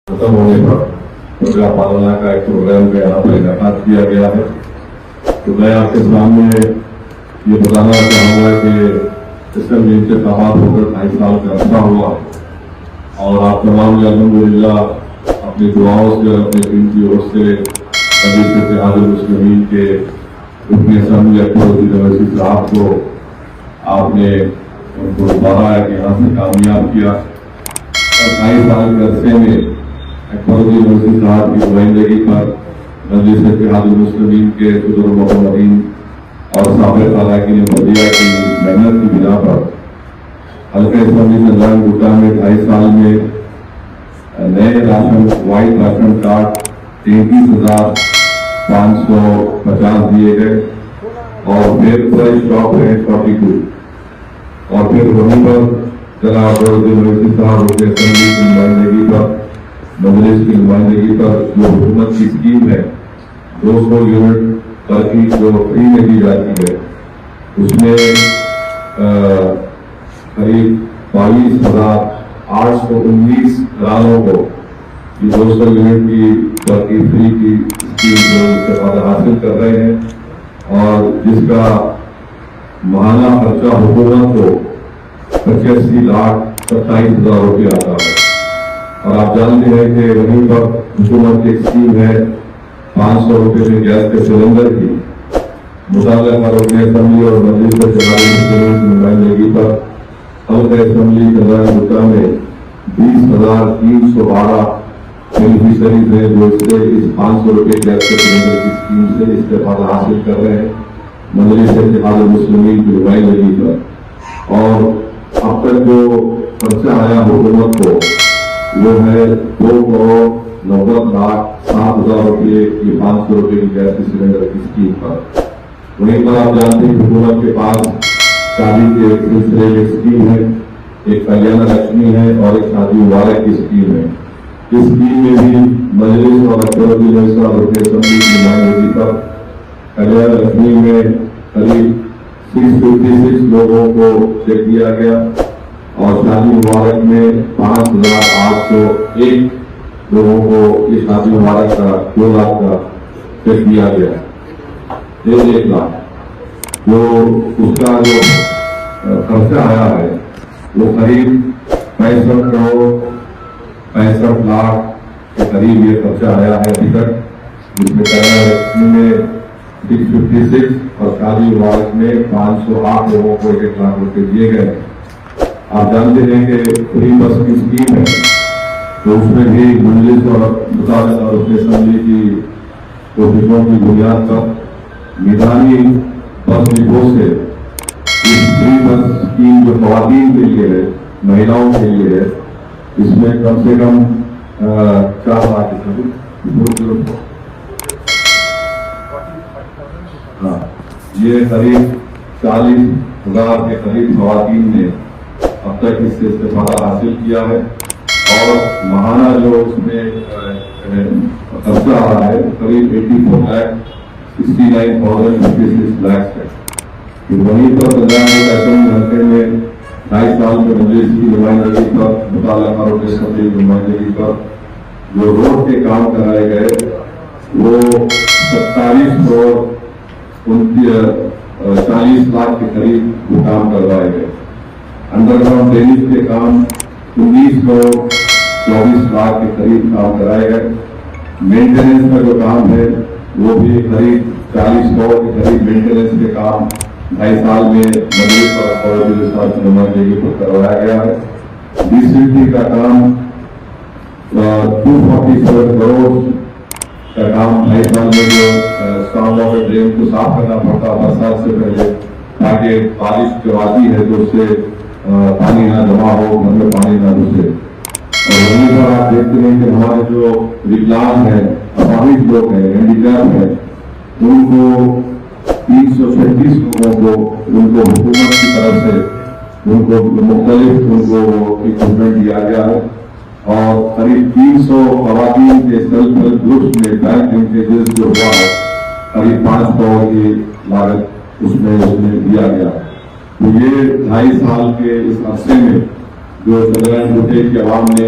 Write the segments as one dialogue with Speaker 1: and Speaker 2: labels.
Speaker 1: ختم ہونے پر پرجا پالنا کا ایک پروگرام کا یہاں پر انعقاد کیا گیا ہے. تو میں آپ کے سامنے یہ بتانا چاہوں گا کہ اسمبلی انتخابات ہو کر 2.5 سال کا عرصہ ہوا اور آپ تمام الحمدللہ اپنی دعاؤں سے اور اپنے دین کی اور سے مجلس اتحاد المسلمین کے رکن اسمبلی اکبر الدین اویسی صاحب کو آپ نے ان کو بڑھایا کہ یہاں سے کامیاب کیا اور 2.5 سال کے عرصے میں اکبر الدین اویسی صاحب کی نمائندگی پر مجلس اتحاد المسلمین کے صدر محمدین اور سابق اراکین بلدیہ کی محنت کی بنا پر حلقہ اسمبلی نظام گٹا میں 2.5 سال میں نئے راشن وائٹ راشن کارڈ 33,550 دیے گئے اور پھر اسٹاک ہے 42 اور پھر وہیں پر جناب اکبر الدین اویسی صاحب کے اسمبلی کی نمائندگی پر مجلس کی نمائندگی پر جو حکومت کی اسکیم ہے 200 یونٹ پر کی جو فری میں دی جاتی ہے اس میں قریب 22,819 گھرانوں کو یہ 200 یونٹ کی پر کی فری کی اسکیم جو استفادہ حاصل کر رہے ہیں اور جس کا ماہانہ خرچہ حکومت کو 85,27,000 روپے آتا ہے. اور آپ جانتے ہیں کہ وہیں پر حکومت کی اسکیم ہے 500 روپے میں گیس کے سلنڈر کی متعلقہ رکن اسمبلی اور مجلس اتحاد المسلمین کی نمائندگی پر حلقہ اسمبلی نظام گٹا میں 20,312 بینیفیشریز ہیں جو اس سے اس 500 روپے گیس کے سلنڈر کی اسکیم سے استفادہ حاصل کر رہے ہیں مجلس اتحاد المسلمین کی نمائندگی پر. اور اب تک جو خرچہ آیا حکومت کو وہ ہے 2,90,07,000 روپے کی 500 روپے کی گیس کے سلنڈر کی اسکیم پر. وہیں پر آپ جانتے ہیں حکومت کے پاس شادی کے سلسلے میں اسکیم ہے, ایک کلیانہ لکشمی ہے اور ایک شادی مبارک کی اسکیم ہے. اس اسکیم میں بھی مجلس اور اکبر الدین اویسی صاحب رکن اسمبلی کی نمائندگی پر کلیانہ لکشمی میں قریب 656 لوگوں کو چیک دیا گیا اور شادی مبارک میں 5,801 لوگوں کو یہ شادی مبارک کا 2 لاکھ کا چیک دیا گیا, 1 لاکھ. جو اس کا جو خرچہ آیا ہے وہ قریب 65 کروڑ 65 لاکھ کے قریب یہ خرچہ آیا ہے ابھی تک, جس میں کلیانہ میں 656 اور شادی مبارک میں 508 لوگوں کو 1 لاکھ روپے دیے گئے. آپ جانتے ہیں کہ فری بس کی اسکیم ہے تو اس میں بھی مجلس اور مطالعہ اور رکن اسمبلی کی کوششوں کی بنیاد پر میدانی بس ڈپو سے اس فری بس اسکیم جو خواتین کے لیے ہے, مہیلاؤں کے لیے ہے, اس میں کم سے کم 4 لاکھ یہ قریب 40,000 کے قریب خواتین نے اب تک اس سے استفادہ حاصل کیا ہے اور ماہانہ جو اس میں خرچہ آ رہا ہے قریب 84,69,56 لاکھ ہے. وہیں پر حلقے میں 2.5 سال میں مجلس کی نمائندگی پر متعلقہ رکن اسمبلی کی نمائندگی پر جو روڈ کے کام کرائے گئے وہ 27 کروڑ 40 لاکھ کے قریب وہ کام کروائے گئے. انڈر گراؤنڈ ڈرینیج کے کام 19 کروڑ 24 لاکھ کے قریب کام کرائے گئے. مینٹیننس کا جو کام ہے وہ بھی قریب 40 کروڑ کے قریب مینٹیننس کے کام 2.5 سال میں مجلس اور اکبر الدین اویسی صاحب کی نمائندگی پر کروایا گیا ہے. DCT کا کام 247 کروڑ کا کام 2.5 سال میں جو اسٹارم واٹر ڈرین کو صاف کرنا پڑتا برسات سے پہلے تاکہ بارش جو آتی ہے تو اس سے پانی نہ جمع ہو, گھر میں پانی نہ گھسے. اور وہیں پر آپ دیکھتے ہیں کہ ہمارے جو وکلانگ ہیں, اپاہج لوگ ہیں, ہینڈیکیپ ہیں, ان کو 336 لوگوں کو ان کو حکومت کی طرف سے ان کو مختلف ان کو اکوپمنٹ دیا گیا ہے اور قریب 300 خواتین کے سیلف ہیلپ گروپس میں بینک لنکیجز جو ہوا ہے قریب 5 کروڑ کی لاگت اس میں دیا گیا. تو یہ 2.5 سال کے اس عرصے میں جو چندرائن گٹے کی عوام نے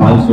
Speaker 1: 500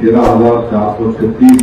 Speaker 1: 13,436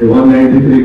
Speaker 1: 193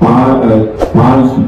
Speaker 1: 5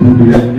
Speaker 1: 2 BHK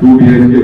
Speaker 1: 2 BHK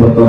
Speaker 1: 70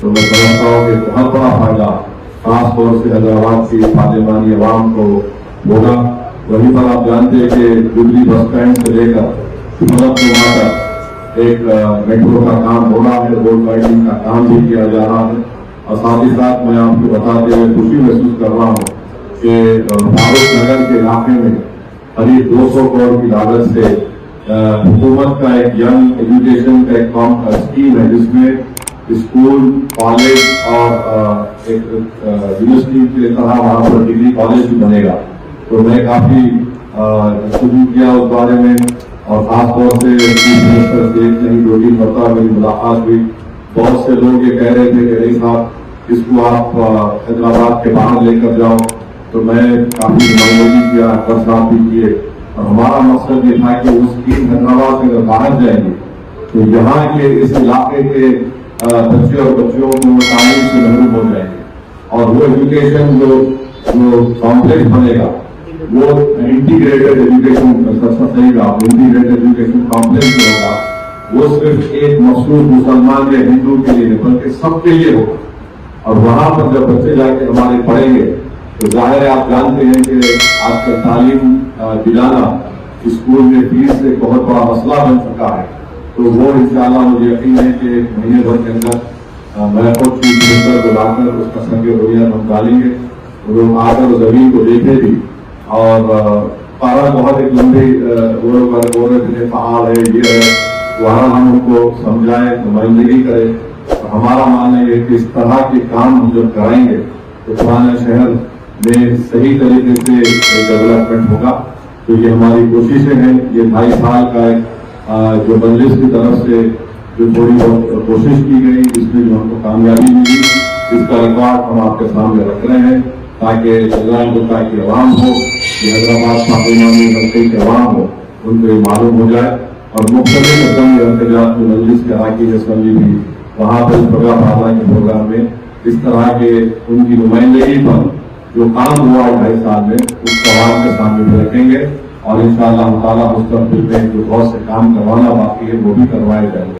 Speaker 1: تو میں سمجھتا ہوں کہ بہت بڑا فائدہ خاص طور سے حیدرآباد کی پارلیمانی عوام کو ہوگا. وہیں پر آپ جانتے ہیں کہ دلی بس اسٹینڈ سے لے کر سورت نما تک ایک میٹرو کا کام ہو رہا ہے, روڈ وائڈنگ کا کام بھی کیا جا رہا ہے. اور ساتھ ہی ساتھ میں آپ کو بتاتے ہوئے خوشی محسوس کر رہا ہوں کہ فاروق نگر کے علاقے میں قریب 200 کروڑ کی لاگت سے حکومت کا ایک ینگ ایجوکیشن کا ایک اسکیم ہے, جس میں اسکول, کالج اور ایک یونیورسٹی کی طرح وہاں پر ڈگری کالج بھی بنے گا. تو میں کافی شروع کیا اس بارے میں, اور خاص طور سے چیف منسٹر سے کہیں 2-3 مرتبہ میری ملاقات ہوئی. بہت سے لوگ یہ کہہ رہے تھے کہ نہیں صاحب اس کو آپ حیدرآباد کے باہر لے کر جاؤ, تو میں کافی نمائندگی کیا, اکبر صاحب بھی کیے. اور ہمارا مقصد یہ تھا کہ وہ اسکیم حیدرآباد سے اگر باہر جائیں گے تو یہاں کے اس علاقے کے بچے اور بچیوں کو وہ تعلیم سے محروم ہو جائیں گے, اور وہ ایجوکیشن جو کمپلیکس بنے گا وہ انٹیگریٹڈ ایجوکیشن, صحیح کہا, انٹیگریٹڈ ایجوکیشن کمپلیکس جو ہوگا وہ صرف ایک مخصوص مسلمان یا ہندو کے لیے نہیں بلکہ سب کے لیے ہوگا. اور وہاں پر جب بچے جا کے ہمارے پڑھیں گے تو ظاہر ہے آپ جانتے ہیں کہ آج کل تعلیم دلانا اسکول میں فیس ایک بہت بڑا مسئلہ بن چکا ہے. تو وہ انشاءاللہ مجھے یقین ہے کہ ایک مہینے بھر کے اندر میں خود چیف منسٹر کو لا کر اس کا سنگ بنیاد ہم ڈالیں گے. وہ آ کر زمین کو دیکھے بھی, اور پارا بہت ایک لمبی پہاڑ ہے, یہ ہے, وہاں ہم ان کو سمجھائیں, نمائندگی کریں. ہمارا ماننا یہ ہے کہ اس طرح کے کام ہم جب کرائیں گے تو پرانا شہر میں صحیح طریقے سے ڈیولپمنٹ ہوگا. تو یہ ہماری کوششیں ہیں. یہ 2.5 سال کا ایک جو مجلس کی طرف سے جو تھوڑی بہت کوشش کی گئی, اس میں جو ہم کو کامیابی ملی, اس کا ریکارڈ ہم آپ کے سامنے رکھ رہے ہیں تاکہ گوتا کی عوام ہو, کہ حیدرآباد پارلیمانی حلقے کے عوام ہو, ان کو یہ معلوم ہو جائے. اور مختلف اسمبلی ارتجاج میں مجلس کے اراکین اسمبلی بھی وہاں پر پروگرام کے پروگرام میں اس طرح کے ان کی نمائندگی پر جو کام ہوا 2.5 سال میں اس کو عوام کے سامنے بھی رکھیں گے. اور انشاءاللہ تعالیٰ مستقبل میں جو بہت سے کام کروانا باقی ہے وہ بھی کروائے جائیں گے.